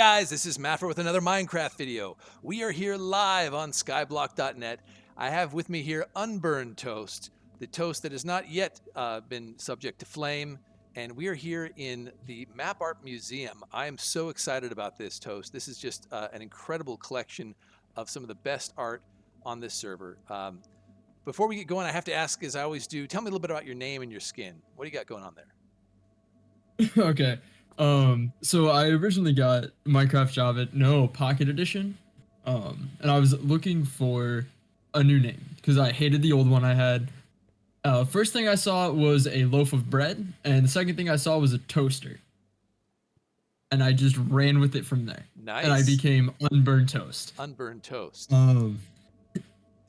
guys, this is Maffer with another Minecraft video. We are here live on skyblock.net. I have with me here Unburned Toast, the toast that has not yet been subject to flame, and we are here in the Map Art Museum. I am so excited about this toast. This is just an incredible collection of some of the best art on this server. Before we get going, I have to ask, as I always do, tell me a little bit about your name and your skin. What do you got going on there? Okay. So I originally got Minecraft Java, no, Pocket Edition. And I was looking for a new name because I hated the old one I had. First thing I saw was a loaf of bread, and the second thing I saw was a toaster. And I just ran with it from there. Nice. And I became Unburned Toast. Unburned Toast. Um,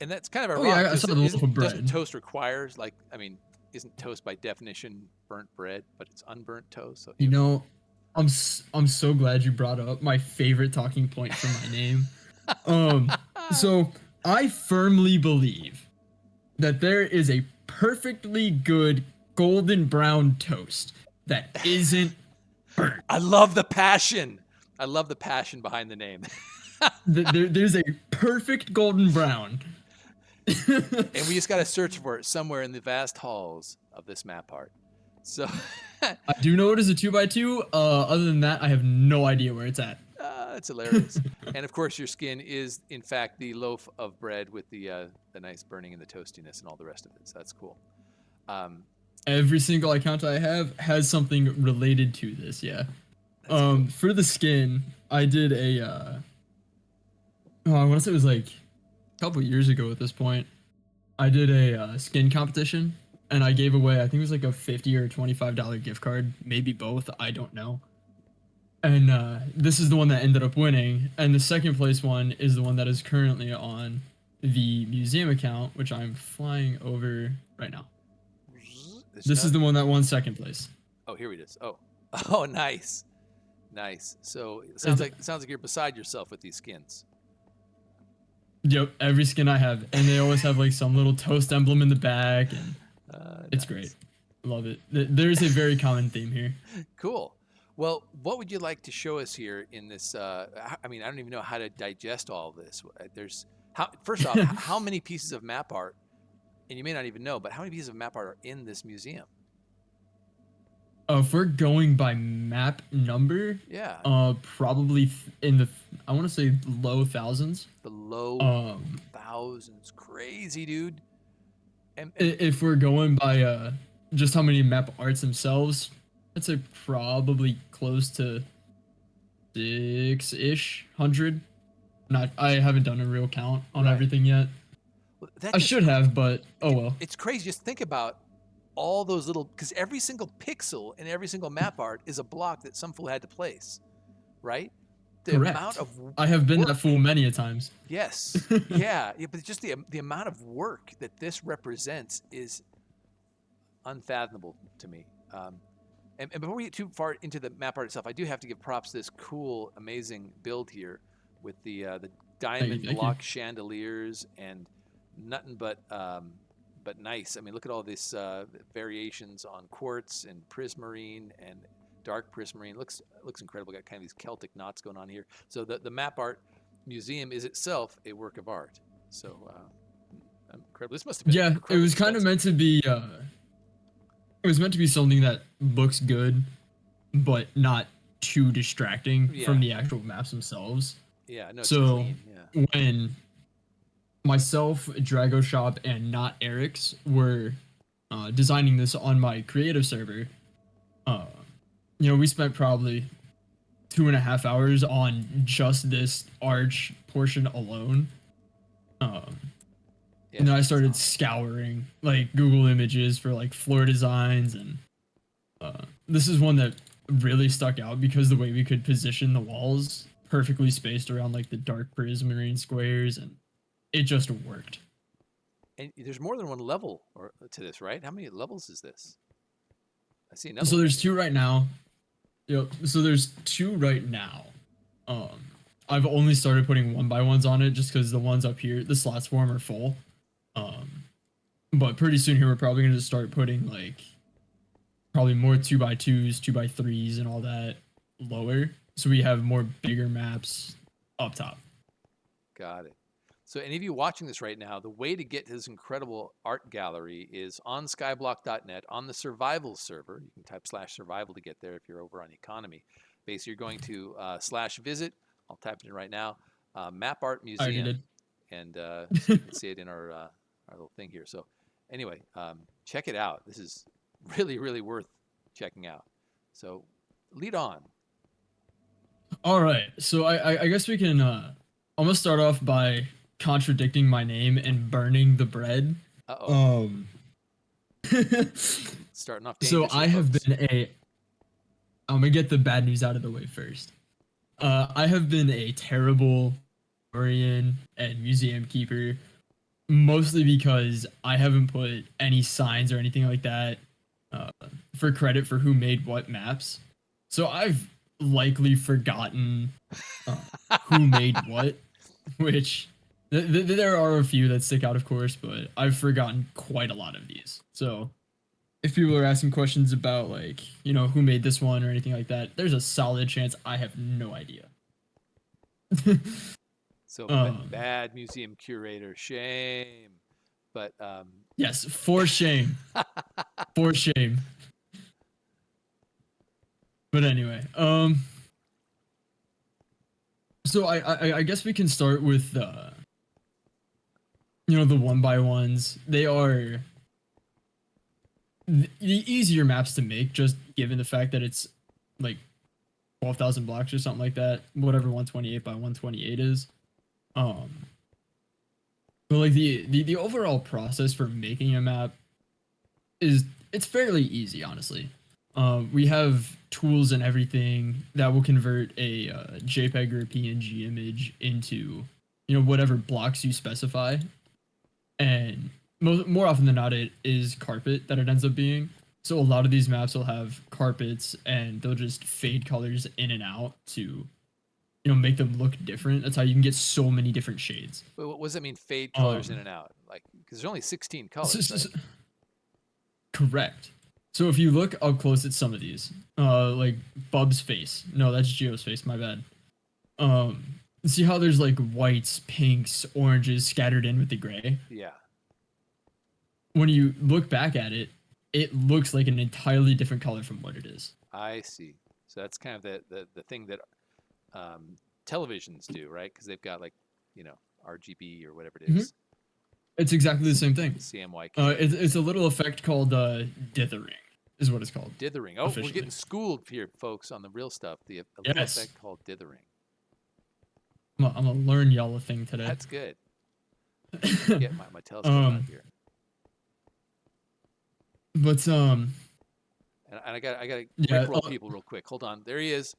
And that's kind of Oh, ironic. yeah, I saw the loaf of bread. Doesn't toast requires, like, I mean, isn't toast by definition burnt bread, but it's unburnt toast? So You know, I'm so glad you brought up my favorite talking point for my name. So I firmly believe that there is a perfectly good golden brown toast that isn't burnt. I love the passion. I love the passion behind the name. There's a perfect golden brown. And we just got to search for it somewhere in the vast halls of this map art. So I do know it is a 2x2. Other than that, I have no idea where it's at. it's hilarious. And of course, your skin is, in fact, the loaf of bread with the nice burning and the toastiness and all the rest of it. So that's cool. Every single account I have has something related to this. Yeah. Cool. For the skin, I did a. I want to say it was like a couple years ago at this point. I did a skin competition, and I gave away, I think it was like a $50 or $25 gift card, maybe both, I don't know. And this is the one that ended up winning, and the second place one is the one that is currently on the museum account, which I'm flying over right now. This is the one that won second place. Oh, here it is. Oh, nice, nice. So it sounds like you're beside yourself with these skins. Yep, every skin I have, and they always have like some little toast emblem in the back, and it's great. Love it. There's a very common theme here. Cool. Well, what would you like to show us here in this? I mean, I don't even know how to digest all of this. First off, how many pieces of map art, and you may not even know, but how many pieces of map art are in this museum? If we're going by map number, yeah, probably in the, I want to say low thousands. The low thousands, crazy, dude. And if we're going by just how many map arts themselves, I'd say probably close to 600. I haven't done a real count on everything yet. Well, I should have, but oh well. It's crazy. Just think about all those little, because every single pixel in every single map art is a block that some fool had to place, right? The Correct. amount of I have been that fool many a times. Yes. yeah, but just the amount of work that this represents is unfathomable to me. And before we get too far into the map art itself, I do have to give props to this cool, amazing build here with the diamond block chandeliers and nothing but nice. I mean, look at all these variations on quartz and prismarine and dark prismarine. Looks incredible. Got kind of these Celtic knots going on here. So the map art museum is itself a work of art. So incredible. This must have been it was kind of meant to be. It was meant to be something that looks good, but not too distracting from the actual maps themselves. Yeah. No. So when myself, Drago Shop, and Not Eric's were designing this on my creative server, we spent probably 2.5 hours on just this arch portion alone. And then I started scouring like Google Images for like floor designs, and this is one that really stuck out because the way we could position the walls perfectly spaced around like the dark prismarine squares, and it just worked. And there's more than one level to this, right? How many levels is this? I see another. So there's 2 right now. Yep. So there's 2 right now. I've only started putting 1x1s on it just because the ones up here, the slots for them are full. But pretty soon here we're probably gonna just start putting like probably more 2x2s, 2x3s, and all that lower. so we have more bigger maps up top. Got it. So any of you watching this right now, the way to get to this incredible art gallery is on skyblock.net on the survival server. You can type /survival to get there if you're over on economy. Basically, you're going to /visit. I'll type it in right now. Map Art I already Museum. did. And so you can see it in our little thing here. So anyway, check it out. This is really, really worth checking out. So lead on. All right. So I guess we can. I'm gonna start off by contradicting my name and burning the bread. Uh-oh. Starting off So dangerously, I have folks. been a. I'm gonna get the bad news out of the way first. I have been a terrible historian and museum keeper, mostly because I haven't put any signs or anything like that for credit for who made what maps. So I've likely forgotten who made what, which there are a few that stick out, of course, but I've forgotten quite a lot of these. So if people are asking questions about, like, you know, who made this one or anything like that, there's a solid chance I have no idea. So bad museum curator, shame. But yes, for shame. For shame. But anyway, so I guess we can start with you know, the 1x1s. They are the easier maps to make, just given the fact that it's like 12,000 blocks or something like that, whatever 128 by 128 is. But like the overall process for making a map it's fairly easy, honestly. We have tools and everything that will convert a JPEG or PNG image into, you know, whatever blocks you specify, and more often than not, it is carpet that it ends up being. So a lot of these maps will have carpets, and they'll just fade colors in and out to, you know, make them look different. That's how you can get so many different shades. wait, what does that mean? Fade colors in and out, like, because there's only 16 colors. Right? Correct. So if you look up close at some of these, like Bub's face. No, that's Geo's face. My bad. See how there's like whites, pinks, oranges scattered in with the gray? Yeah. When you look back at it, it looks like an entirely different color from what it is. I see. So that's kind of the thing that televisions do, right? Because they've got, like, you know, RGB or whatever it is. It's exactly the same thing. CMYK. It's a little effect called dithering, is what it's called. Dithering. Oh, officially. we're getting schooled here, folks, on the real stuff. The little Yes. effect called dithering. I'm gonna learn y'all a thing today. That's good. Get my telescope out here. But And I got Yeah, roll people real quick. Hold on. There he is.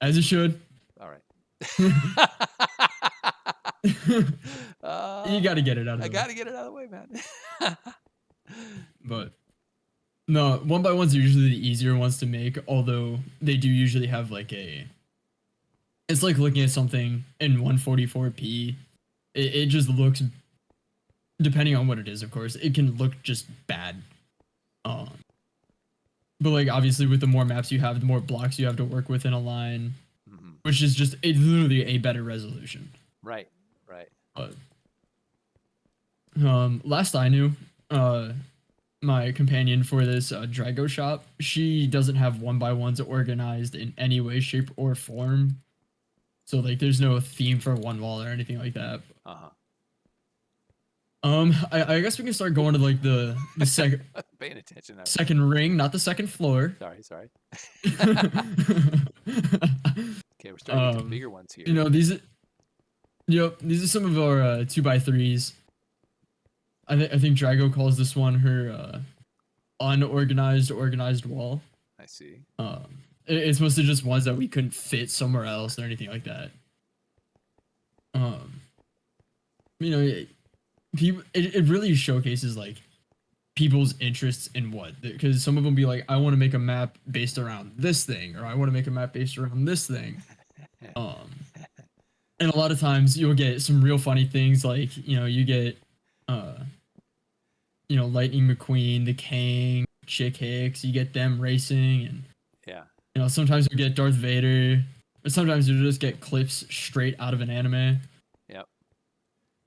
as it should. All right. You got to get it out of the I way. got to get it out of the way, man. But no, 1x1s are usually the easier ones to make, although they do usually have like it's like looking at something in 144p. It just looks, depending on what it is, of course, it can look just bad. But like obviously with the more maps you have, the more blocks you have to work with in a line, which is just literally a better resolution. Right. But last I knew, my companion for this Drago shop, she doesn't have 1x1s organized in any way, shape, or form. So like, there's no theme for one wall or anything like that. I guess we can start going to like the second. Paying attention. Second ring, not the second floor. Sorry. Okay, we're starting with the bigger ones here. You know, these are some of our 2x3s. I think Drago calls this one her unorganized organized wall. I see. It's mostly just ones that we couldn't fit somewhere else or anything like that. You know, it really showcases like people's interests in what, because some of them be like, I want to make a map based around this thing, or I want to make a map based around this thing. And a lot of times you'll get some real funny things, like, you know, you get you know, Lightning McQueen, the Kang, Chick Hicks, you get them racing, and You know, sometimes you'll get Darth Vader, or sometimes you'll just get clips straight out of an anime. Yep.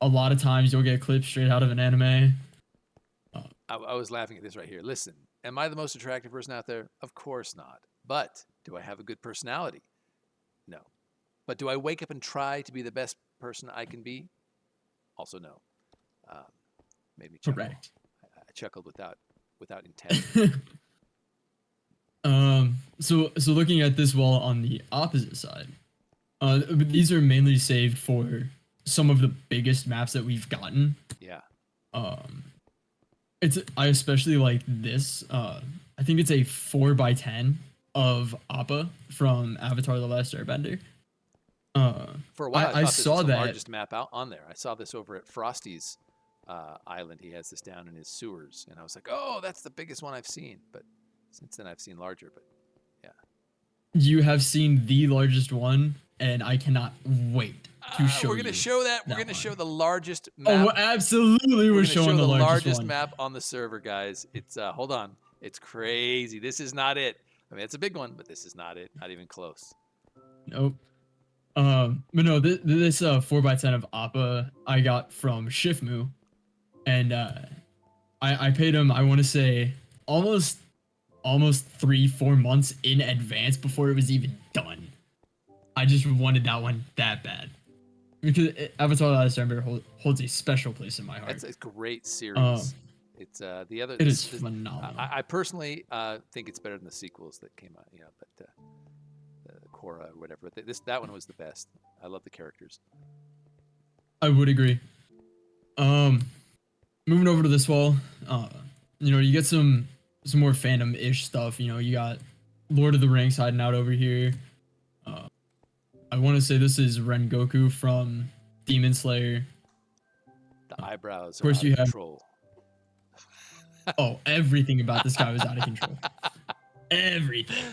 A lot of times you'll get clips straight out of an anime. I was laughing at this right here. Listen, am I the most attractive person out there? Of course not. But do I have a good personality? No. But do I wake up and try to be the best person I can be? Also no. Made me chuckle. Correct. I chuckled without intent. So looking at this wall on the opposite side, these are mainly saved for some of the biggest maps that we've gotten. Yeah. I especially like this. I think it's a 4x10 of Appa from Avatar: The Last Airbender. For a while, I thought this saw was the that. largest map out on there. I saw this over at Frosty's island. He has this down in his sewers, and I was like, "Oh, that's the biggest one I've seen." But since then, I've seen larger. But yeah, You have seen the largest one, and I cannot wait to show you. we're gonna show that. We're that gonna one. show the largest map. Oh, absolutely! We're gonna showing show the largest one. map on the server, guys. It's hold on, it's crazy. This is not it. I mean, it's a big one, but this is not it. Not even close. Nope. But no, this 4x10 of Appa I got from Shifmu, and I paid him. I want to say almost 3-4 months in advance before it was even done. I just wanted that one that bad because Avatar: The Last Airbender holds a special place in my heart. It's a great series. It's the other. It is phenomenal. I personally think it's better than the sequels that came out. You know, but Korra or whatever. But that one was the best. I love the characters. I would agree. Moving over to this wall, you know, you get some more fandom-ish stuff. You know, you got Lord of the Rings hiding out over here. I want to say this is Rengoku from Demon Slayer. The eyebrows of course, are out of control. Oh, everything about this guy was out of control. Everything.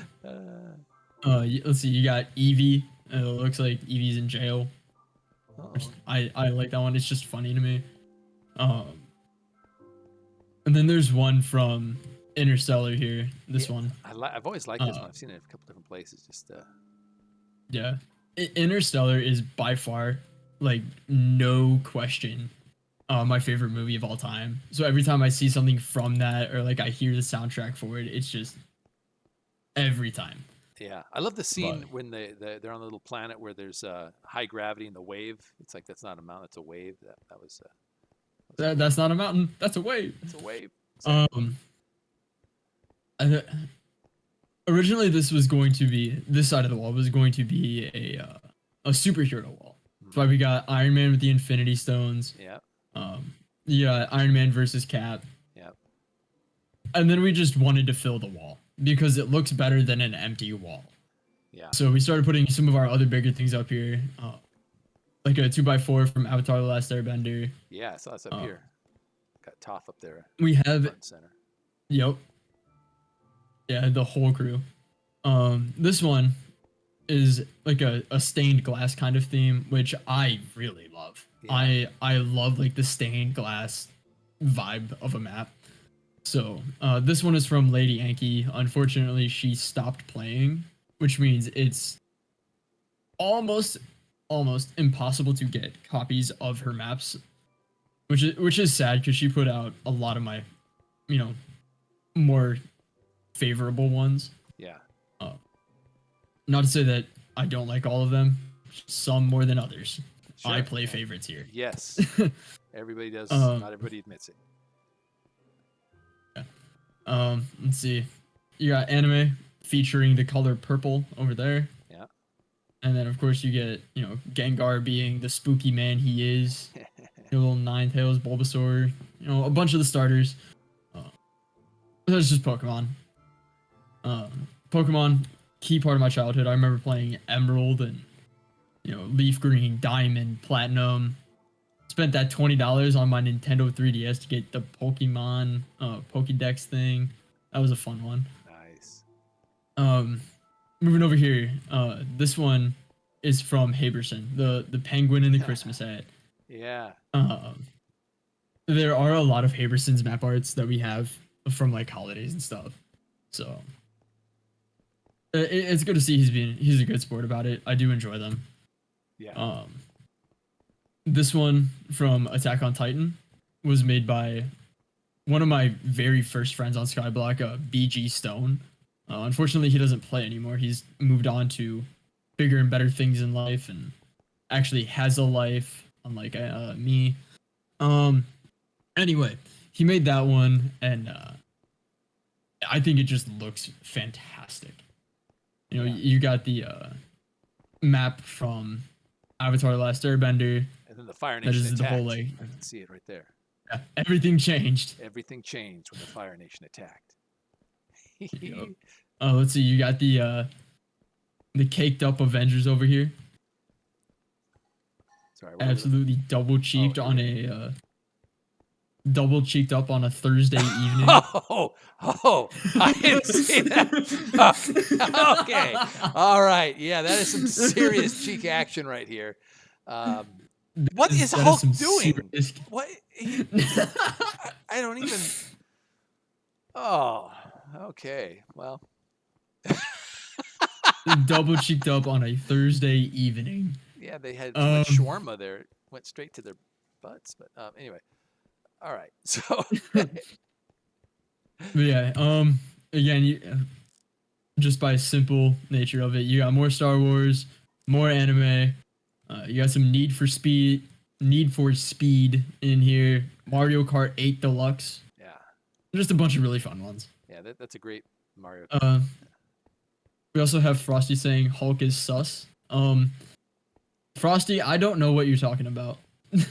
Let's see. You got Eevee. It looks like Eevee's in jail. I like that one. It's just funny to me. And then there's one from Interstellar here. This one. I've always liked this one. I've seen it in a couple different places. Just yeah. Interstellar is by far, like, no question, my favorite movie of all time. So every time I see something from that, or like I hear the soundtrack for it, it's just every time. Yeah, I love the scene when they're on the little planet where there's high gravity and the wave. It's like that's not a mountain, it's a wave. That was. That's not a mountain. That's a wave. It's a wave. Originally, this side of the wall was going to be a superhero wall. That's why we got Iron Man with the Infinity Stones. Yeah. Yeah, Iron Man versus Cap. Yeah. And then we just wanted to fill the wall because it looks better than an empty wall. Yeah. So we started putting some of our other bigger things up here, like a 2x4 from Avatar: The Last Airbender. Yeah, I saw this up here. Got Toph up there. We have front and center. Yep. Yeah, the whole crew. This one is like a stained glass kind of theme, which I really love. Yeah. I love like the stained glass vibe of a map. So this one is from Lady Yankee. Unfortunately, she stopped playing, which means it's almost impossible to get copies of her maps, which is sad because she put out a lot of my, you know, more favorable ones. Yeah. Not to say that I don't like all of them, some more than others. Sure. I play favorites here. Yes. Everybody does. Not everybody admits it. Yeah. Let's see. You got anime featuring the color purple over there. Yeah. And then of course you get, you know, Gengar being the spooky man he is. Your little Ninetales, Bulbasaur, you know, a bunch of the starters. That's just Pokemon. Pokemon, key part of my childhood. I remember playing Emerald and, you know, Leaf Green, Diamond, Platinum. Spent that $20 on my Nintendo 3DS to get the Pokemon Pokédex thing. That was a fun one. Nice. Moving over here. This one is from Haberson, the penguin in the Christmas hat. Yeah. There are a lot of Haberson's map arts that we have from like holidays and stuff. So it's good to see he's a good sport about it. I do enjoy them. Yeah. This one from Attack on Titan was made by one of my very first friends on Skyblock, BG Stone. Unfortunately, he doesn't play anymore. He's moved on to bigger and better things in life and actually has a life, unlike me. Anyway, he made that one, and I think it just looks fantastic. You know, Yeah. you got the map from Avatar: The Last Airbender. And then the Fire That Nation is the attacked. whole, like, I can see it right there. yeah, everything changed. Everything changed when the Fire Nation attacked. Yep. Let's see. You got the caked up Avengers over here. Sorry. Absolutely double cheeked on a double cheeked up on a Thursday evening. I didn't see that. Okay. All right. Yeah, that is some serious cheek action right here. What is Hulk doing? What? I don't even. Oh, okay. Well. Double cheeked up on a Thursday evening. Yeah, they had too much shawarma there. It went straight to their butts. But anyway. All right. So. But yeah. Again, just by simple nature of it, you got more Star Wars, more anime. You got some Need for Speed in here. Mario Kart 8 Deluxe. Yeah. Just a bunch of really fun ones. Yeah, that's a great Mario Kart. We also have Frosty saying Hulk is sus. Frosty, I don't know what you're talking about. Yeah.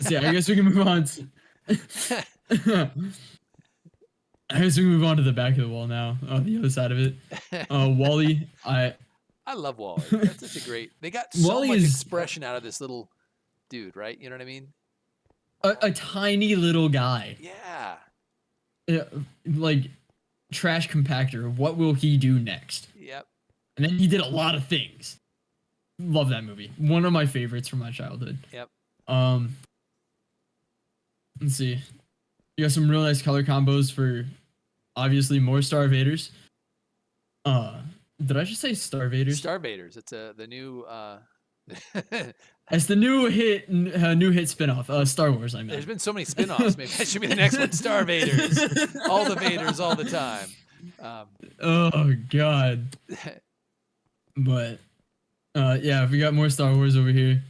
So yeah, I guess we can move on. I guess we can move on to the back of the wall now, on the other side of it. Wally, I love Wally. That's such a great. They got so Wally much is expression out of this little dude, right? You know what I mean? a tiny little guy. Yeah. Like trash compactor. What will he do next? Yep. And then he did a lot of things. Love that movie. One of my favorites from my childhood. Yep. Let's see. You got some real nice color combos for obviously more Starvaders. Did I just say Starvaders? Starvaders. It's the new It's the new hit spinoff. Star Wars, I meant. There's been so many spin-offs. Maybe that should be the next one. Starvaders. All the Vaders all the time. Oh god. But yeah, we got more Star Wars over here.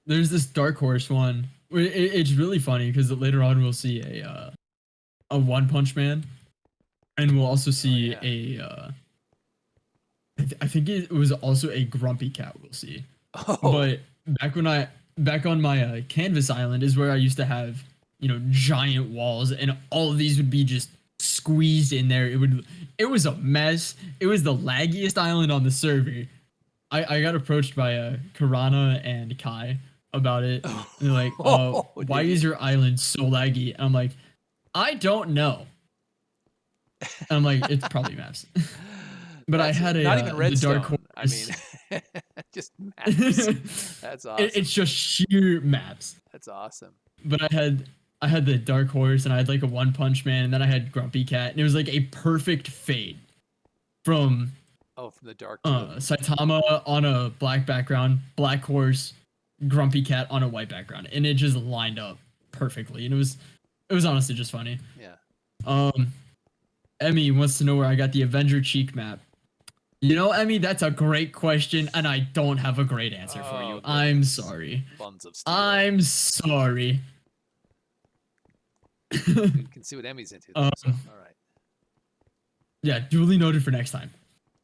There's this Dark Horse one. It's really funny because later on we'll see a One Punch Man, and we'll also see I think it was also a Grumpy Cat we'll see. Oh. But back on my Canvas Island is where I used to have, you know, giant walls, and all of these would be just squeezed in there. It was a mess. It was the laggiest island on the server. I got approached by Karana and Kai about it. And they're like, why is your island so laggy? And I'm like, I don't know. And I'm like, it's probably maps. But I had not even Redstone. Dark Horse. I mean, just maps. That's awesome. It's just sheer maps. That's awesome. But I had the Dark Horse, and I had like a One Punch Man, and then I had Grumpy Cat, and it was like a perfect fade from from the dark Saitama on a black background, Black Horse, Grumpy Cat on a white background, and it just lined up perfectly, and it was honestly just funny. Yeah. Emmy wants to know where I got the Avenger cheek map. You know, Emmy, that's a great question, and I don't have a great answer for you. I'm sorry. Buns of steel. I'm sorry. You can see what Emmy's into. All right. Yeah, duly noted for next time.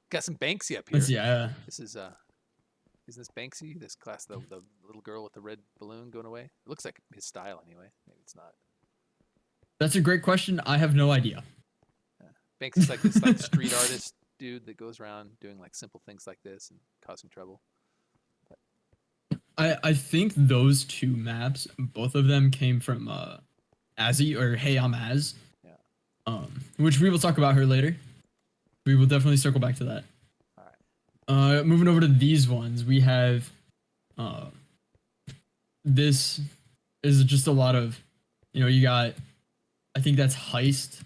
Got some Banksy up here. Yeah. This is isn't this Banksy? This class, the little girl with the red balloon going away. It looks like his style anyway. Maybe it's not. That's a great question. I have no idea. Banksy's like this like street artist dude that goes around doing like simple things like this and causing trouble. I think those two maps, both of them came from Azzy or Hey I'm Az. Yeah. Which we will talk about her later. We will definitely circle back to that. All right. Moving over to these ones, we have this is just a lot of, you know, you got, I think that's Heist.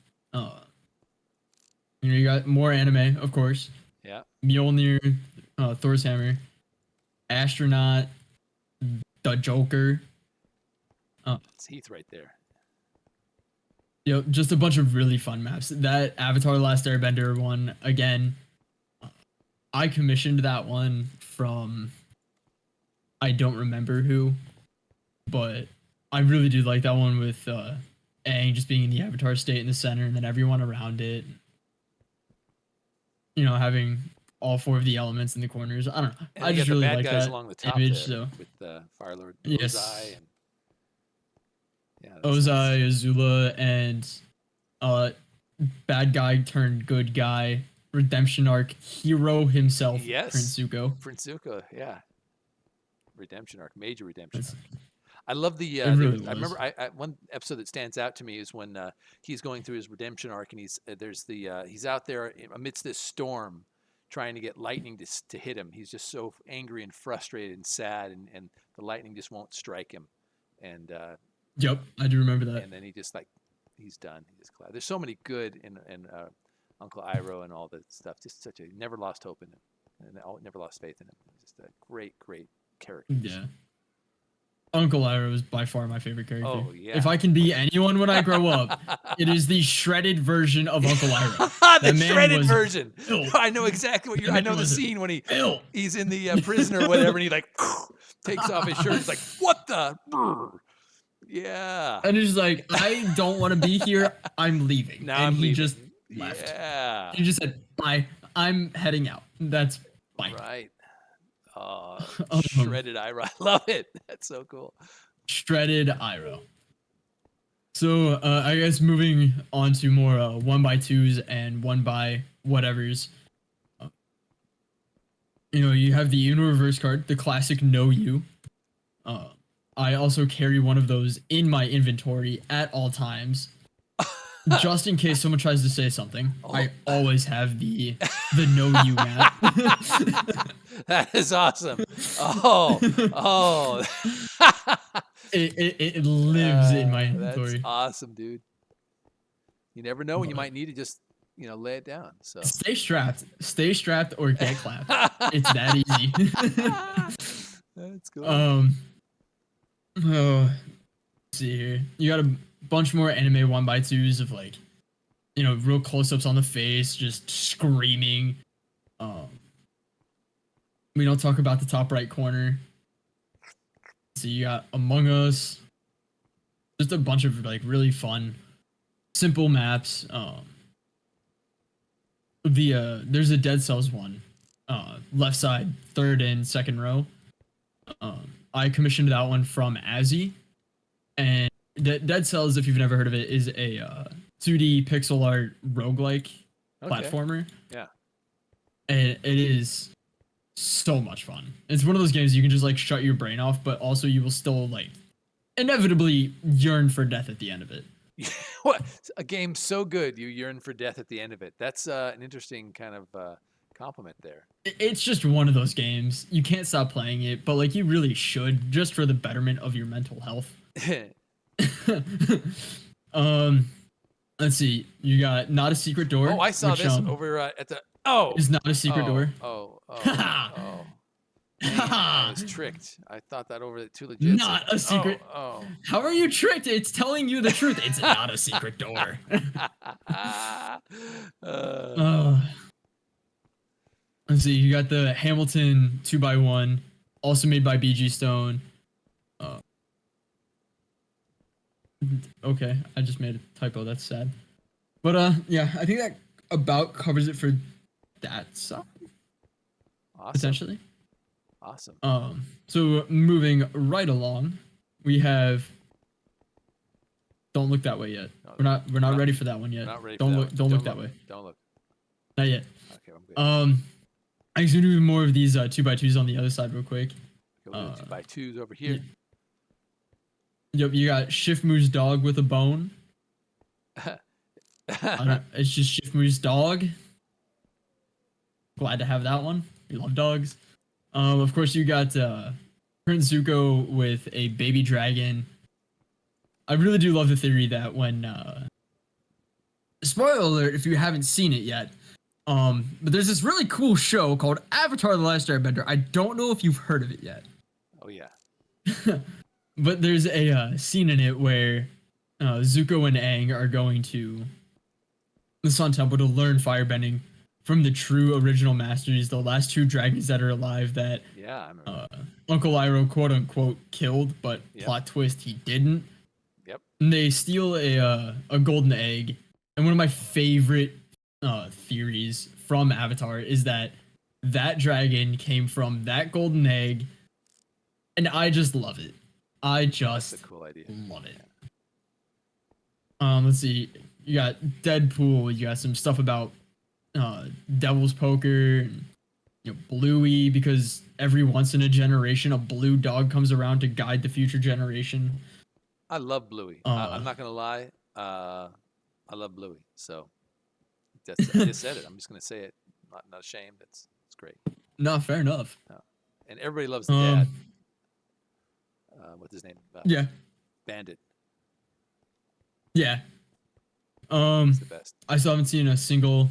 You got more anime, of course. Yeah. Mjolnir, Thor's hammer, astronaut, the Joker. It's Heath right there. Just a bunch of really fun maps. That Avatar: The Last Airbender one again. I commissioned that one from I don't remember who, but I really do like that one with Aang just being in the Avatar state in the center, and then everyone around it. Having all four of the elements in the corners. I don't know. And I you just got the really bad like guys that along the top image. there So with Fire Lord yes, Ozai and Ozai, Azula, and bad guy turned good guy, redemption arc hero himself, yes, Prince Zuko. Prince Zuko, yeah. Redemption arc, major redemption arc. I love the. It really was. I remember one episode that stands out to me is when he's going through his redemption arc, and he's out there amidst this storm, trying to get lightning to hit him. He's just so angry and frustrated and sad, and the lightning just won't strike him, and yep, I do remember that. And then he's done. He just collapsed. There's so many good in Uncle Iroh and all that stuff. Just such a never lost hope in him, and never lost faith in him. Just a great character. Yeah. Uncle Iroh is by far my favorite character. Oh, yeah. If I can be anyone when I grow up, it is the shredded version of Uncle Iroh. The shredded version. I know exactly what you're. I know the scene when he's in the prison or whatever, and he like takes off his shirt. He's like, "What the?" Yeah. And he's like, "I don't want to be here. I'm leaving." Now and I'm he leaving. just left. Yeah. He just said, "Bye. I'm heading out." That's fine. Right. Shredded Iroh. I love it. That's so cool. Shredded Iroh. So I guess moving on to more 1x2s and 1x whatevers. You have the Uno reverse card, the classic No You. I also carry one of those in my inventory at all times, just in case someone tries to say something. I always have the No You map. That is awesome. Oh. It lives in my inventory. That's awesome, dude. You never know when you might need to just, lay it down. So stay strapped or get clapped. It's that easy. That's cool. Let's see here. You got a bunch more anime 1x2s of real close-ups on the face, just screaming. We don't talk about the top right corner. So you got Among Us. Just a bunch of really fun, simple maps. There's a Dead Cells one. Left side, third and second row. I commissioned that one from Azzy. And Dead Cells, if you've never heard of it, is a 2D pixel art roguelike platformer. Yeah. And it is so much fun. It's one of those games you can just shut your brain off, but also you will still inevitably yearn for death at the end of it. What? A game so good you yearn for death at the end of it. That's an interesting kind of compliment there. It's just one of those games. You can't stop playing it, but you really should, just for the betterment of your mental health. Let's see. You got Not a Secret Door. Oh, I saw this over at the. It's Not a Secret Door. I was tricked. I thought that over too legit. Not a secret. Oh. How are you tricked? It's telling you the truth. It's not a secret door. Let's see. You got the Hamilton 2x1, also made by BG Stone. Okay, I just made a typo. That's sad. But yeah, I think that about covers it for that side. Awesome. Potentially. Awesome. So moving right along, we have. Don't look that way yet. No, we're not ready for that one yet. Not ready. Don't look that way. Don't look. Not yet. Okay, I'm good. I'm just gonna do more of these 2x2s on the other side real quick. Go 2x2s over here. Yep, you got Shift-Moo's dog with a bone. It's just Shift-Moo's dog. Glad to have that one. We love dogs. Of course, you got Prince Zuko with a baby dragon. I really do love the theory that when spoiler alert if you haven't seen it yet. But there's this really cool show called Avatar: The Last Airbender. I don't know if you've heard of it yet. Oh yeah. But there's a scene in it where Zuko and Aang are going to the Sun Temple to learn firebending from the true original masters, the last two dragons that are alive that Yeah, I remember. Uncle Iroh quote unquote killed, but Yep. plot twist he didn't. Yep. And they steal a golden egg. And one of my favorite theories from Avatar is that that dragon came from that golden egg, and I just love it. I That's just a cool idea. love it. Let's see. You got Deadpool. You got some stuff about Devil's Poker. And, Bluey, because every once in a generation, a blue dog comes around to guide the future generation. I love Bluey. Uh, I'm not gonna lie. I love Bluey. So I just said it. I'm just gonna say it. Not ashamed. It's great. No, fair enough. And everybody loves the dad. What's his name? Yeah, Bandit. yeah. He's the best. I still haven't seen a single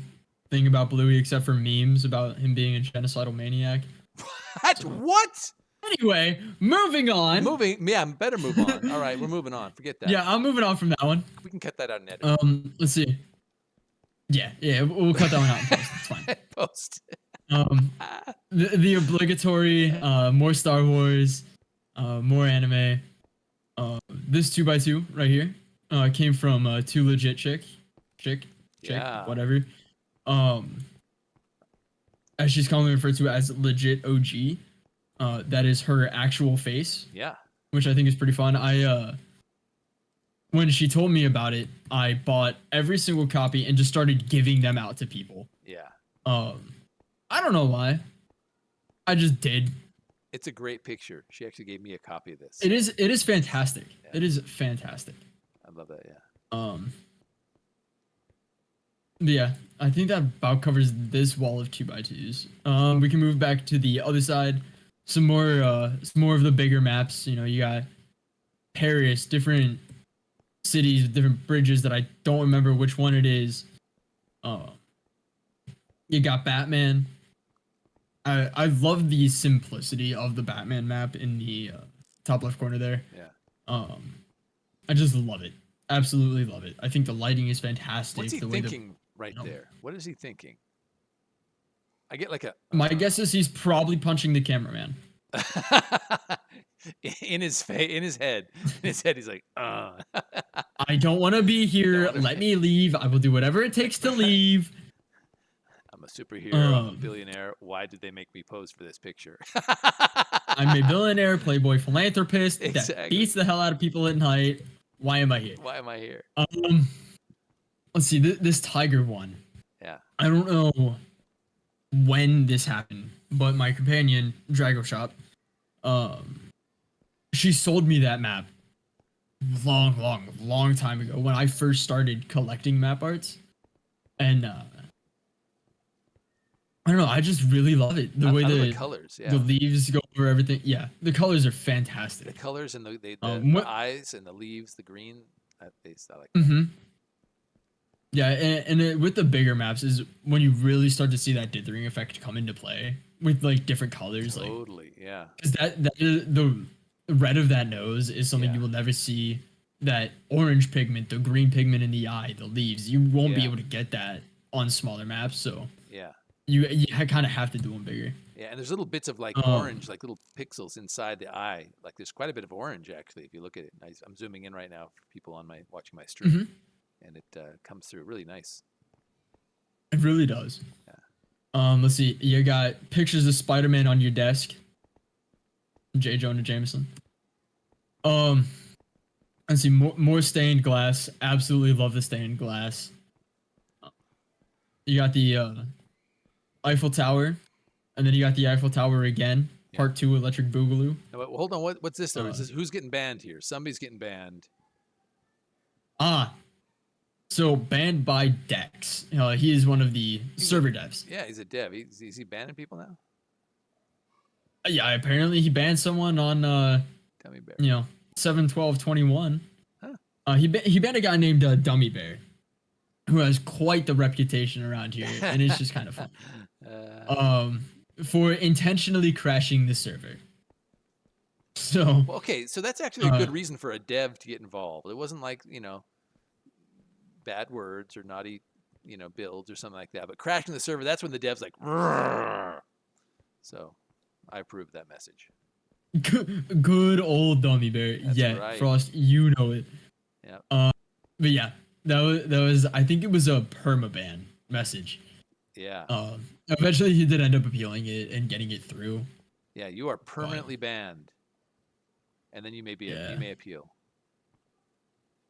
thing about Bluey except for memes about him being a genocidal maniac. What? Anyway, moving on. Yeah, better move on. All right, we're moving on. Forget that. Yeah, I'm moving on from that one. We can cut that out and edit. Let's see. Yeah, we'll cut that one out in post. It's fine. Post. The obligatory more Star Wars, more anime. This 2x2 right here came from Too Legit chick, Yeah. whatever. As she's commonly referred to as Legit OG. That is her actual face, Yeah. which I think is pretty fun. When she told me about it, I bought every single copy and just started giving them out to people. Yeah. I don't know why. I just did. It's a great picture. She actually gave me a copy of this. It is fantastic. Yeah. It is fantastic. I love that. Yeah. But yeah, I think that about covers this wall of 2x2s. We can move back to the other side. Some more of the bigger maps. You got Paris, different cities, different bridges that I don't remember which one it is. You got Batman. I love the simplicity of the Batman map in the top left corner there. Yeah. I just love it. Absolutely love it. I think the lighting is fantastic. What's he the way thinking right there? What is he thinking? I get like a. My guess is he's probably punching the cameraman. in his head. In his head, he's like, I don't want to be here. Let me leave. I will do whatever it takes to leave. I'm a superhero. I'm a billionaire. Why did they make me pose for this picture? I'm a billionaire, playboy, philanthropist that Exactly. beats the hell out of people at night. Why am I here? Why am I here? Let's see. This tiger one. Yeah. I don't know when this happened, but my companion, Drago Shop, she sold me that map long time ago when I first started collecting map arts. And I don't know, I just really love it. The way I love the colors, yeah. the leaves go over everything. Yeah, the colors are The fantastic. colors and the what- eyes and the leaves, the green. I like. Mm-hmm. Yeah, and with the bigger maps is when you really start to see that dithering effect come into play with like different colors, like Totally, yeah. because that is the red of that nose is something Yeah. you will never see. That orange pigment, the green pigment in the eye, the leaves, you won't be Yeah. able to get that on smaller maps. So Yeah. you kind of have to do them bigger. Yeah, and there's little bits of like Um, orange, like little pixels inside the eye. Like there's quite a bit of orange actually. If you look at it, I'm zooming in right now for people on watching my stream, Mhm. and it comes through really nice. It really does. Yeah. Let's see. You got pictures of Spider-Man on your desk. J. Jonah Jameson. Let's see. More stained glass. Absolutely love the stained glass. You got the Eiffel Tower, and then you got the Eiffel Tower again. Yeah. Part 2, Electric Boogaloo. Now, hold on, what's this though? Is Uh, this, who's getting banned here? Somebody's getting banned. So banned by Dex. He is one of the server devs. Yeah, he's a dev. Is he banning people now? Yeah, apparently he banned someone on Tell me, Bear. 7/12/21. Huh. He banned a guy named Dummy Bear. who has quite the reputation around here, and it's just kind of fun. For intentionally crashing the server. So, well, okay, so that's actually a good reason for a dev to get involved. It wasn't like, bad words or naughty, builds or something like that. But crashing the server, that's when the dev's like, "Rrrr." So I approve that message. good old Dummy Bear. That's yeah, right. Frost, you know it. Yeah. But yeah, that was I think it was a permaban message. Yeah. Eventually he did end up appealing it and getting it through. Yeah, you are permanently banned. And then you may appeal.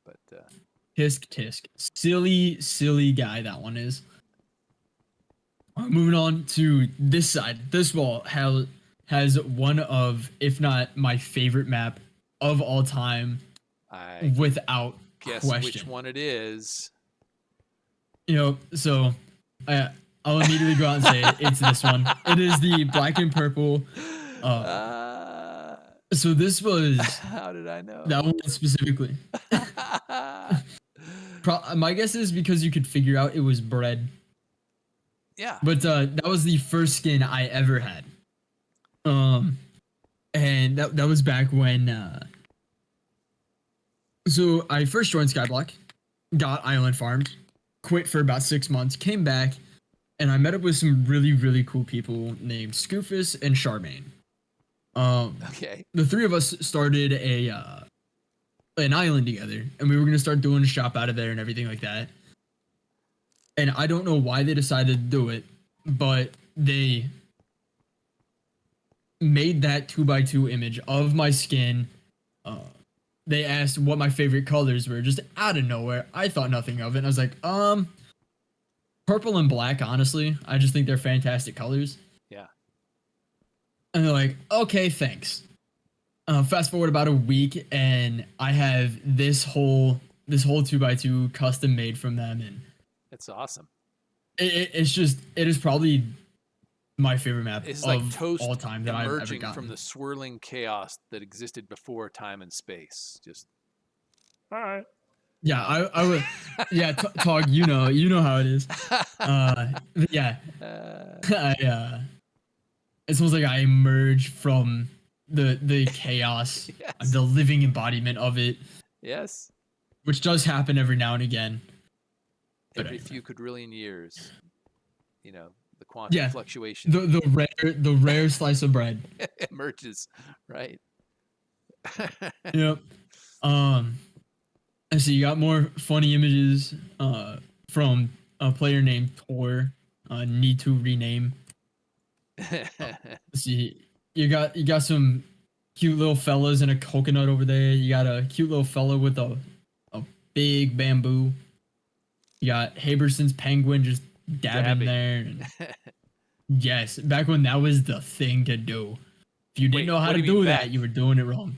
But Tisk. Silly guy that one is. Moving on to this side. This wall has one of, if not my favorite map of all time, without guess question. Which one it is. So I'll immediately go out and say it's this one. It is the black and purple. So this was. How did I know? That one specifically. My guess is because you could figure out it was bread. Yeah. But that was the first skin I ever had. And that was back when. So I first joined Skyblock, got Island Farmed, quit for about 6 months, came back, and I met up with some really, really cool people named Scoofus and Charmaine. Okay. The three of us started an island together, and we were gonna start doing a shop out of there and everything like that. And I don't know why they decided to do it, but they made that 2x2 image of my skin. They asked what my favorite colors were, just out of nowhere. I thought nothing of it. And I was like, purple and black, honestly. I just think they're fantastic colors. Yeah. And they're like, okay, thanks. Fast forward about a week, and I have this whole 2x2 custom made from them, and it's awesome. It is probably my favorite map it's of like Toast all time that I've ever emerging gotten. from the swirling chaos that existed before time and space. Just all right. Yeah, I would. Yeah, Tog, you know how it is. Yeah, it's almost like I emerged from the chaos. Yes. I'm the living embodiment of it. Yes. Which does happen every now and again. Every few quadrillion years. The quantum fluctuation. The rare slice of bread emerges, right? Yep. And so you got more funny images from a player named Tor. Need to rename. Let's see. You got some cute little fellas and a coconut over there. You got a cute little fella with a big bamboo. You got Haberson's penguin just dabbing there. And yes, back when that was the thing to do. If you didn't know how to do that, you were doing it wrong.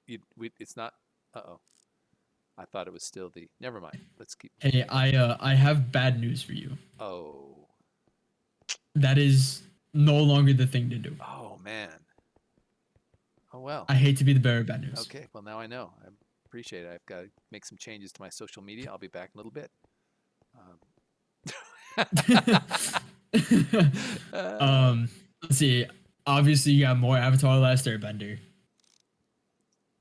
It's not. Uh-oh. I thought it was still the. Never mind. Let's keep. Hey, I have bad news for you. Oh. That is no longer the thing to do. Oh man. Oh well. I hate to be the bearer of bad news. Okay, well now I know. I appreciate it. I've got to make some changes to my social media. I'll be back in a little bit. Let's see. Obviously, you got more Avatar: The Last Airbender.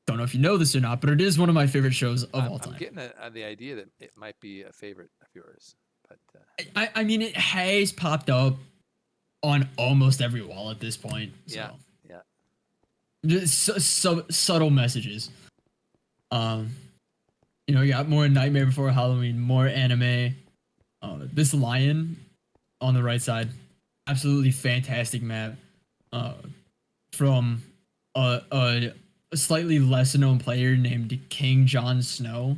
Don't know if you know this or not, but it is one of my favorite shows of all time. I'm getting the idea that it might be a favorite of yours, but I mean, it has popped up on almost every wall at this point. So. Yeah. Just subtle messages. You got more Nightmare Before Halloween, more anime. This lion on the right side, absolutely fantastic map. From a slightly less known player named King Jon Snow.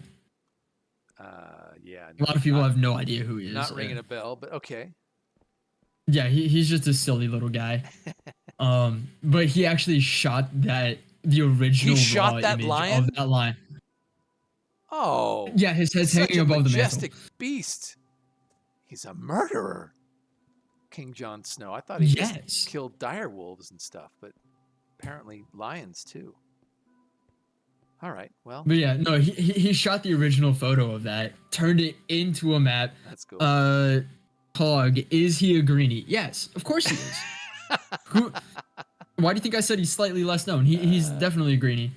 Yeah. A lot of people have no idea who he is. Not ringing a bell, but okay. Yeah, he's just a silly little guy. But he actually shot the original raw image lion? of that lion. Oh. Yeah, his head's hanging above the mantle. Majestic beast. He's a murderer. King Jon Snow. I thought he just killed dire wolves and stuff, but apparently lions too. All right. Well, But yeah, no, he shot the original photo of that, turned it into a map. that's cool. Pog, is he a greenie? Yes, of course he is. Who? Why do you think I said he's slightly less known? He's definitely a greenie.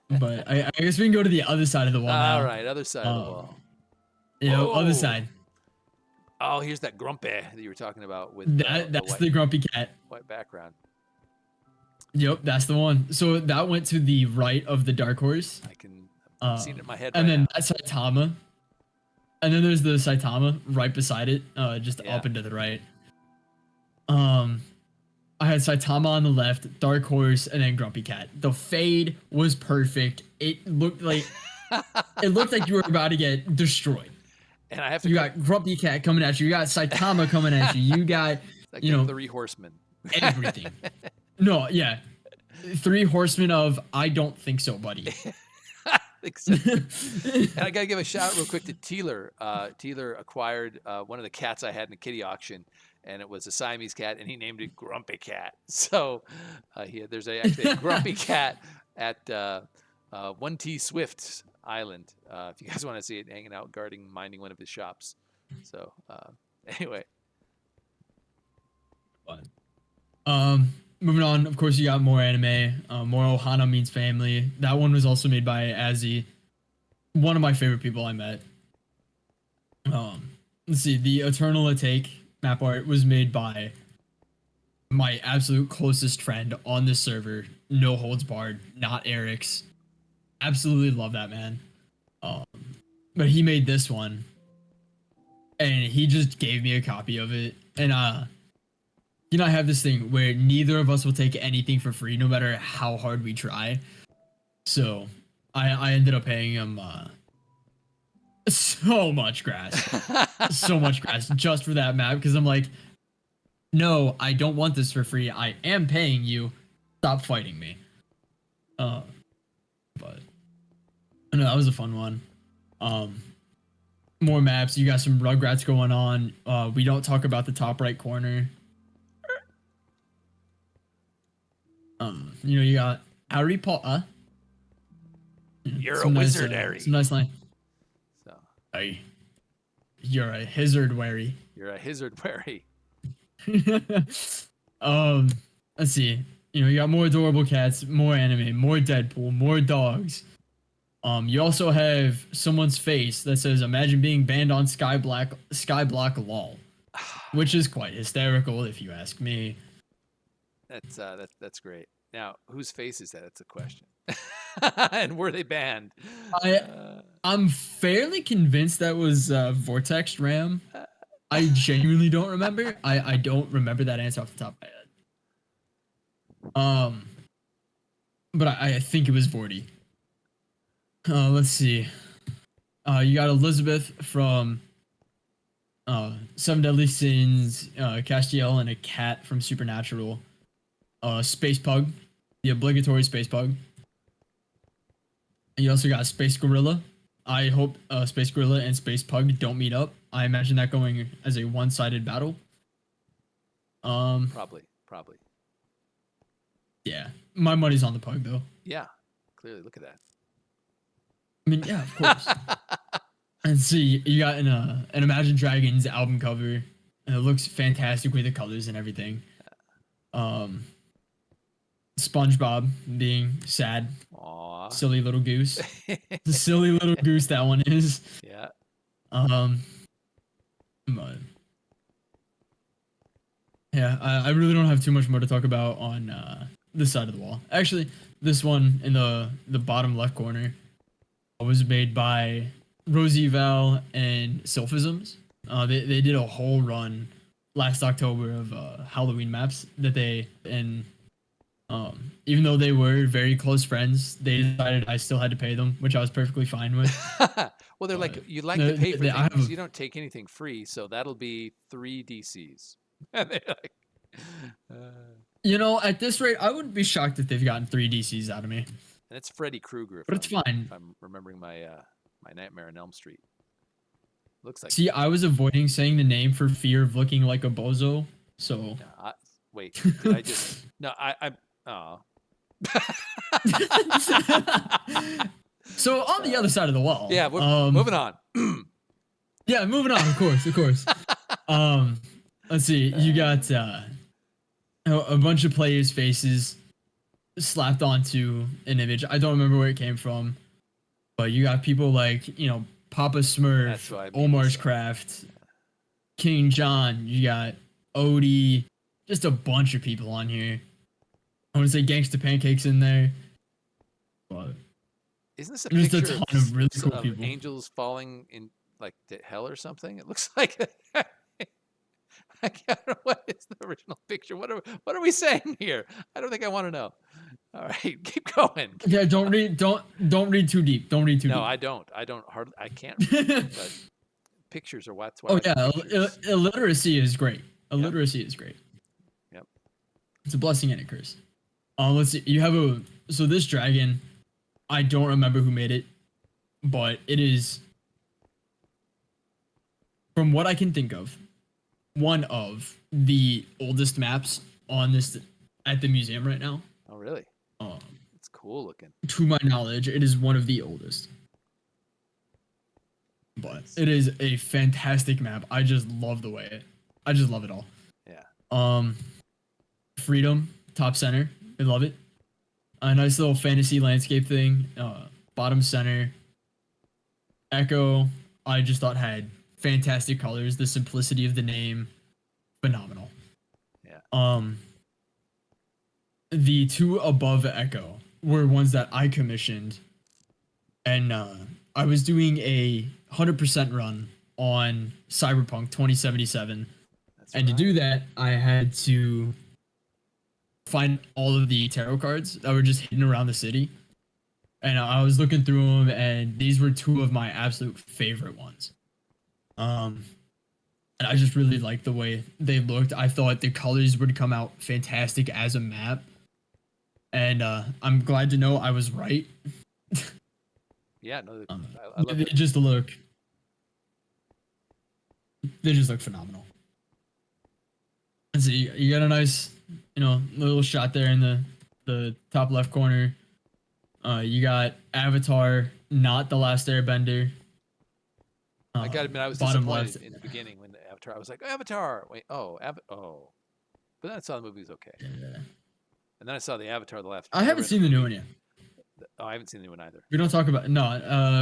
But I guess we can go to the other side of the wall now. All right, other side of the wall. You know, other Oh. side. Oh, here's that grumpy that you were talking about with That's the grumpy cat. white background. Yep, that's the one. So that went to the right of the dark horse. I'm seeing it in my head And right then now. that's Saitama. And then there's the Saitama right beside it, just Yeah. up and to the right. I had Saitama on the left, Dark Horse, and then Grumpy Cat. The fade was perfect. It looked like you were about to get destroyed. And I have to You got Grumpy Cat coming at you. You got Saitama coming at you. You got like you know, the 3 horsemen. everything. No, yeah. 3 horsemen of I don't think so, buddy. And I gotta give a shout out real quick to Teeler. Teeler acquired one of the cats I had in the kitty auction, and it was a Siamese cat, and he named it Grumpy Cat. So there's actually a Grumpy Cat at 1T Swift's Island. If you guys want to see it, hanging out, minding one of his shops. So anyway. Moving on, of course, you got more anime. More Ohana Means Family. That one was also made by Azzy, one of my favorite people I met. Let's see, the Eternal Take map art was made by my absolute closest friend on this server. No holds barred, not Eric's. Absolutely love that man. But he made this one, and he just gave me a copy of it, and you know, I have this thing where neither of us will take anything for free, no matter how hard we try. So, I ended up paying him so much grass, just for that map, because I'm like, no, I don't want this for free. I am paying you. Stop fighting me. But no, that was a fun one. More maps. You got some Rugrats going on. We don't talk about the top right corner. You know, you got Harry Potter. You're a wizard, Harry. Some nice line. So Hey, you're a hazard wary. you're a hazard wary. Let's see. You know, you got more adorable cats, more anime, more Deadpool, more dogs. You also have someone's face that says, "Imagine being banned on Skyblock lol," which is quite hysterical, if you ask me. That's great. Now, whose face is that? That's a question. And were they banned? I'm fairly convinced that was Vortex Ram. I genuinely don't remember. I don't remember that answer off the top of my head. But I think it was Vorty. Let's see. You got Elizabeth from Seven Deadly Sins, Castiel, and a cat from Supernatural. Space Pug, the obligatory Space Pug. You also got Space Gorilla. I hope Space Gorilla and Space Pug don't meet up. I imagine that going as a one-sided battle. Probably. Yeah, my money's on the Pug though. Yeah, clearly. Look at that. I mean, yeah, of course. And see, you got an Imagine Dragons album cover, and it looks fantastic with the colors and everything. SpongeBob being sad. Aww. Silly little goose. The silly little goose that one is. Yeah. But yeah, I really don't have too much more to talk about on this side of the wall. Actually, this one in the bottom left corner was made by Rosie Val and Sylphisms. They did a whole run last October of Halloween maps that even though they were very close friends, they decided I still had to pay them, which I was perfectly fine with. Well, they're like, you like to pay for I have things. You don't take anything free, so that'll be 3 DCs. And they're like, You know, at this rate, I wouldn't be shocked if they've gotten 3 DCs out of me. and it's Freddy Krueger. But it's fine. If I'm remembering my my Nightmare on Elm Street. Looks like. See, I was avoiding saying the name for fear of looking like a bozo. So Wait, did I just? No, I. Oh, So on the other side of the wall. Yeah, we're moving on. Yeah, moving on. Of course. Let's see. You got a bunch of players' faces slapped onto an image. I don't remember where it came from, but you got people like Papa That's Smurf, what I mean, Omar's so- Craft, King John. You got Odie. Just a bunch of people on here. I want to say Gangsta Pancakes in there, but Isn't this a Just a picture ton of really cool of people. angels falling in like to hell or something? It looks like. I don't know what is the original picture. What are we saying here? I don't think I want to know. All right, keep going. yeah, don't read too deep. Don't read too No, deep. I don't. I can't. Read, but pictures are what's why. I Oh like yeah, pictures. illiteracy is great. Illiteracy is great. Yep. It's a blessing and a curse. Let's see. You have so this dragon, I don't remember who made it, but it is, from what I can think of, one of the oldest maps on this at the museum right now. Oh, really? Um, It's cool looking. to my knowledge, it is one of the oldest. But it is a fantastic map. I just love I just love it all. Yeah. Freedom, top center. I love it. A nice little fantasy landscape thing. Bottom center. Echo, I just thought had fantastic colors. The simplicity of the name, phenomenal. Yeah. The two above Echo were ones that I commissioned, and I was doing a 100% run on Cyberpunk 2077, That's and to right. do that, I had to find all of the tarot cards that were just hidden around the city, and I was looking through them, and these were two of my absolute favorite ones. And I just really liked the way they looked. I thought the colors would come out fantastic as a map. And I'm glad to know I was right. Yeah. No. I love They it. just look. They just look phenomenal. And so you got a nice, little shot there in the top left corner. You got Avatar, not the Last Airbender. I gotta admit, I was bottom disappointed left. in the beginning when the Avatar. I was like, Avatar. Wait. Oh. Oh. But then I saw the movie was okay, Yeah. and then I saw the Avatar the last. I haven't seen the new one yet. Oh, I haven't seen the new one either. We don't talk about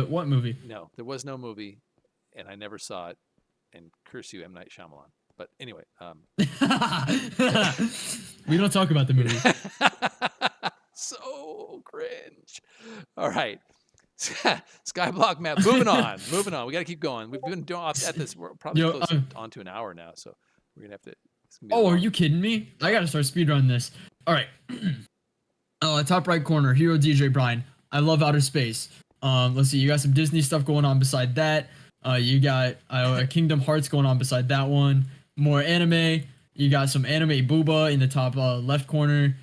what movie? No, there was no movie, and I never saw it. And curse you, M. Night Shyamalan. But anyway, We don't talk about the movie. so cringe. All right, Skyblock map. Moving on. We got to keep going. We've been doing at this. We're probably Yo, close on to an hour now, so we're gonna have to. it's gonna be a Oh, are long- you kidding me? I gotta start speedrunning this. All right. Top right corner, Hero DJ Brian. I love outer space. Let's see. You got some Disney stuff going on beside that. You got Kingdom Hearts going on beside that one. More anime. You got some anime booba in the top left corner.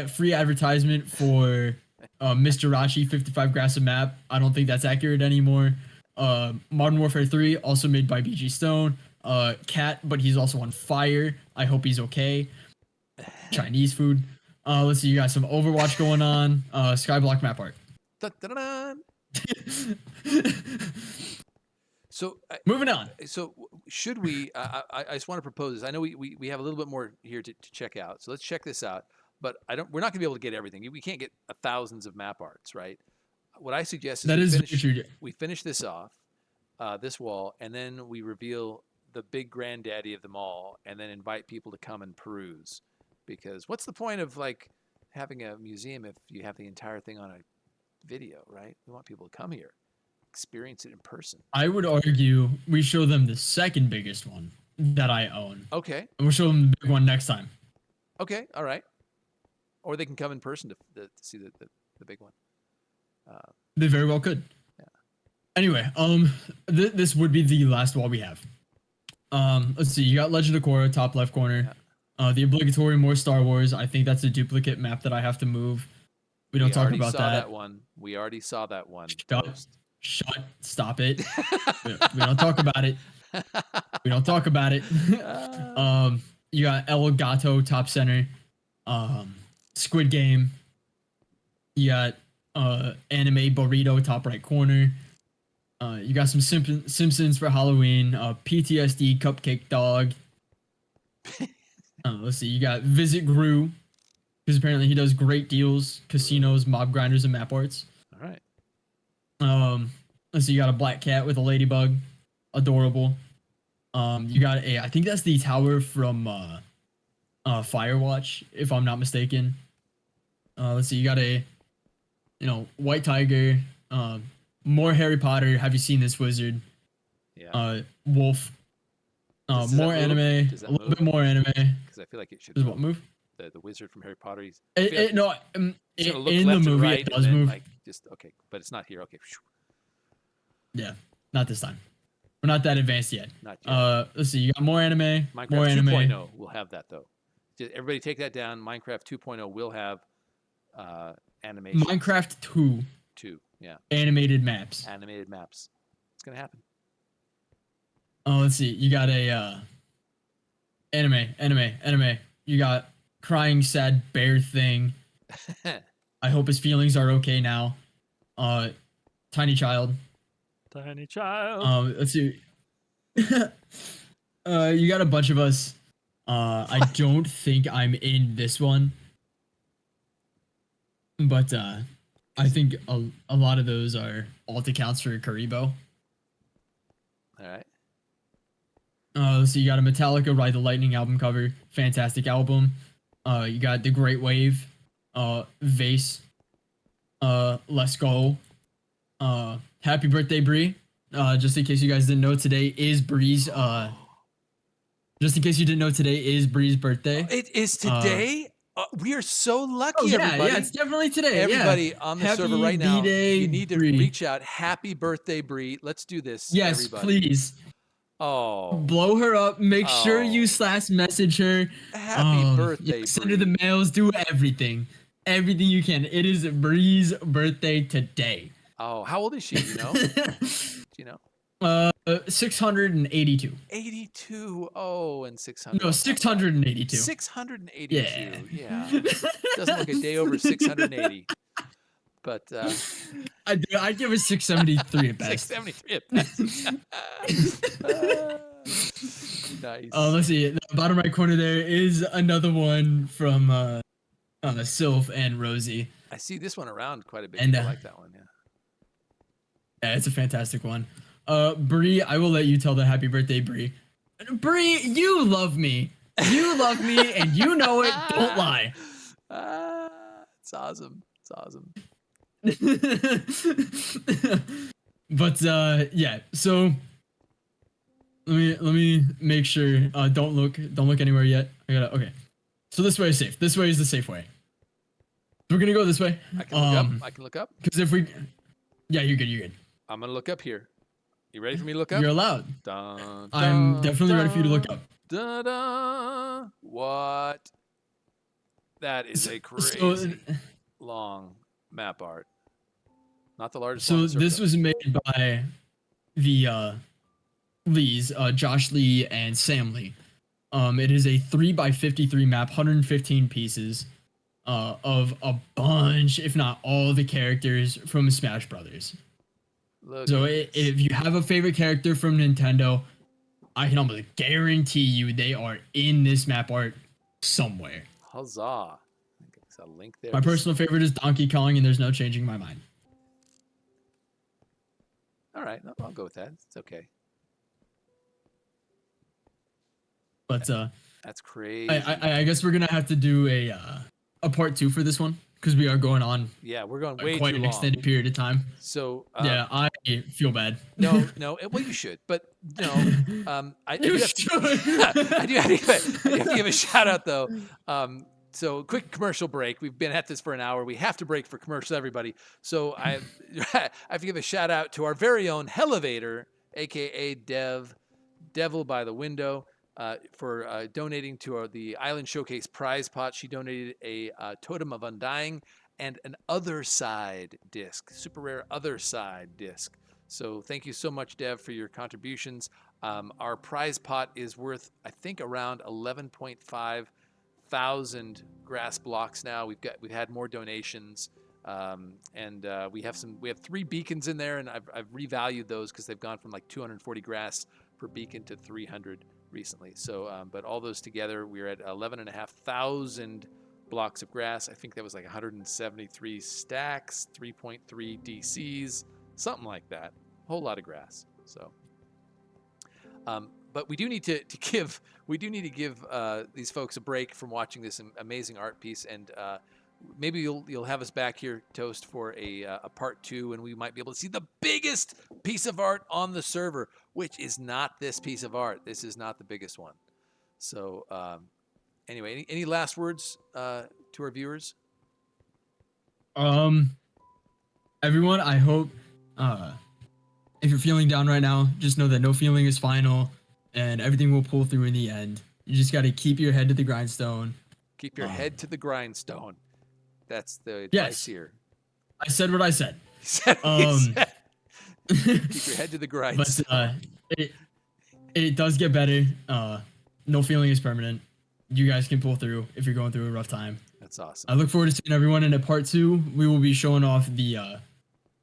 Free advertisement for Mr. Rachi 55 Grass of Map. I don't think that's accurate anymore. Modern Warfare 3, also made by BG Stone. Cat, but he's also on fire. I hope he's okay. Chinese food. Let's see, you got some Overwatch going on. Skyblock map art. Dun-dun-dun. So, Moving on. should we? I just want to propose this. I know we have a little bit more here to check out. So let's check this out. But we're not going to be able to get everything. We can't get thousands of map arts, right? What I suggest is That we is finish, true. we finish this off, this wall, and then we reveal the big granddaddy of them all, and then invite people to come and peruse. Because what's the point of like having a museum if you have the entire thing on a video, right? We want people to come here, experience it in person. I would argue we show them the second biggest one that I own. Okay. And we'll show them the big one next time. Okay. All right. Or they can come in person to see the big one. They very well could. Yeah. Anyway, this would be the last wall we have. Let's see. You got Legend of Korra, top left corner. The obligatory more Star Wars. I think that's a duplicate map that I have to move. We don't talk about that. We already saw that one. Stop it. We don't talk about it. We don't talk about it. You got El Gato top center. Squid Game. You got anime burrito top right corner. You got some Simpsons for Halloween. PTSD cupcake dog. Let's see. You got Visit Gru because apparently he does great deals, casinos, mob grinders, and map arts. All right. Let's see. You got a black cat with a ladybug, adorable. You got I think that's the tower from Firewatch, if I'm not mistaken. Let's see. You got a white tiger. More Harry Potter. Have you seen this wizard? Yeah. Wolf. Does More that move? anime. Does that A little move? bit more anime. Because I feel like it should. Does what move? The wizard from Harry Potter. I feel like No, it's gonna in look the left and movie right it and does then, move. like, just okay, but it's not here. Okay. Yeah, not this time. We're not that advanced yet. Not yet. Let's see. You got more anime. Minecraft More anime. 2.0 will have that though. Just everybody take that down. Minecraft 2.0 will have animation. Minecraft 2 2. Yeah. animated maps. Animated maps. It's gonna happen. Oh, let's see. You got a anime. You got crying sad bear thing. I hope his feelings are okay now. Tiny child. Tiny child. Let's see. You got a bunch of us. I don't think I'm in this one, but I think a lot of those are alt accounts for Karibo. All right. So you got a Metallica Ride the Lightning album cover, fantastic album. You got The Great Wave, Vase, Let's Go, Happy Birthday Bree. Just in case you guys didn't know, today is Bree's. Just in case you didn't know, today is Bree's birthday. It is today. We are so lucky, Oh yeah, everybody. yeah, it's definitely today. Everybody on the Happy server right now, B-Day, you need to Bree. reach out. Happy birthday, Bree. Let's do this. Yes, everybody. please. Oh, Blow her up. Make sure Oh. you /message her. happy birthday, yeah, send Bree. her the mails. Do everything you can. It is Bree's birthday today. Oh, how old is she? You know? Do you know? 682. 82. Oh, and 600. No, 682. 682. Yeah. Yeah. Doesn't look a day over 680. But I give it 673 at best. 673 at best. Nice. Let's see. The bottom right corner there is another one from Sylph and Rosie. I see this one around quite a bit. And, People like that one, yeah. Yeah, it's a fantastic one. Bree, I will let you tell the happy birthday, Bree. Bree, you love me. You love me, and you know it. Don't lie. It's awesome. It's awesome. But yeah. So let me make sure. Don't look anywhere yet. Okay. So this way is safe. This way is the safe way. We're gonna go this way. I can look up. I can look up. Because if we, yeah, you're good. I'm gonna look up here. You ready for me to look up? You're allowed. Dun, I'm dun, definitely ready for you to look up. Dun, dun. What? That is a crazy long map art. Not the largest. So one on the this server, was made by the Lees, Josh Lee and Sam Lee. It is a 3x53 map, 115 pieces, of a bunch, if not all, the characters from Smash Brothers. Look So at this. if you have a favorite character from Nintendo, I can almost guarantee you they are in this map art somewhere. Huzzah! I think there's a link there. My personal favorite is Donkey Kong, and there's no changing my mind. All right, no, I'll go with that. It's okay. But That's crazy. I guess we're gonna have to do a part 2 for this one because we are going on Yeah, we're going way quite too an long. extended period of time. So Yeah, I feel bad. no. Well, you should, but no. I do You have to, should. I do have to give a shout out though. So quick commercial break. We've been at this for an hour. We have to break for commercials, everybody. So I have to give a shout out to our very own Hellevator, aka Devil by the Window, for donating to the Island Showcase prize pot. She donated a Totem of Undying and an Other Side disc, super rare Other Side disc. So thank you so much, Dev, for your contributions. Our prize pot is worth, I think, around 11,500 grass blocks now. We've had more donations. And we have 3 beacons in there, and I've revalued those because they've gone from like 240 grass per beacon to 300 recently. So, but all those together, we're at 11,500 blocks of grass. I think that was like 173 stacks, 3.3 DCs, something like that. A whole lot of grass. So, but we do need to give these folks a break from watching this amazing art piece, and maybe you'll have us back here, Toast, for a part 2, and we might be able to see the biggest piece of art on the server, which is not this piece of art. This is not the biggest one. So anyway, any last words to our viewers? Everyone, I hope if you're feeling down right now, just know that no feeling is final, and everything will pull through in the end. You just got to keep your head to the grindstone. Keep your head to the grindstone. That's the advice yes. here. I said what I said. He said. Keep your head to the grindstone. But it does get better. No feeling is permanent. You guys can pull through if you're going through a rough time. That's awesome. I look forward to seeing everyone in a part 2. We will be showing off the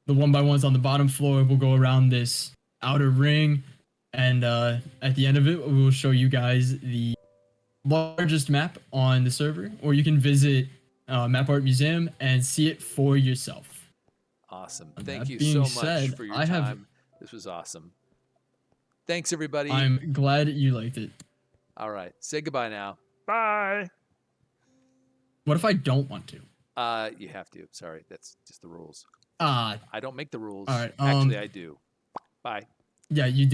1x1s on the bottom floor. We'll go around this outer ring, and at the end of it, we will show you guys the largest map on the server, or you can visit Map Art Museum and see it for yourself. Awesome. Thank you so much for your time. This was awesome. Thanks, everybody. I'm glad you liked it. All right. Say goodbye now. Bye. What if I don't want to? You have to. Sorry. That's just the rules. I don't make the rules. All right. Actually, I do. Bye. Yeah, you do.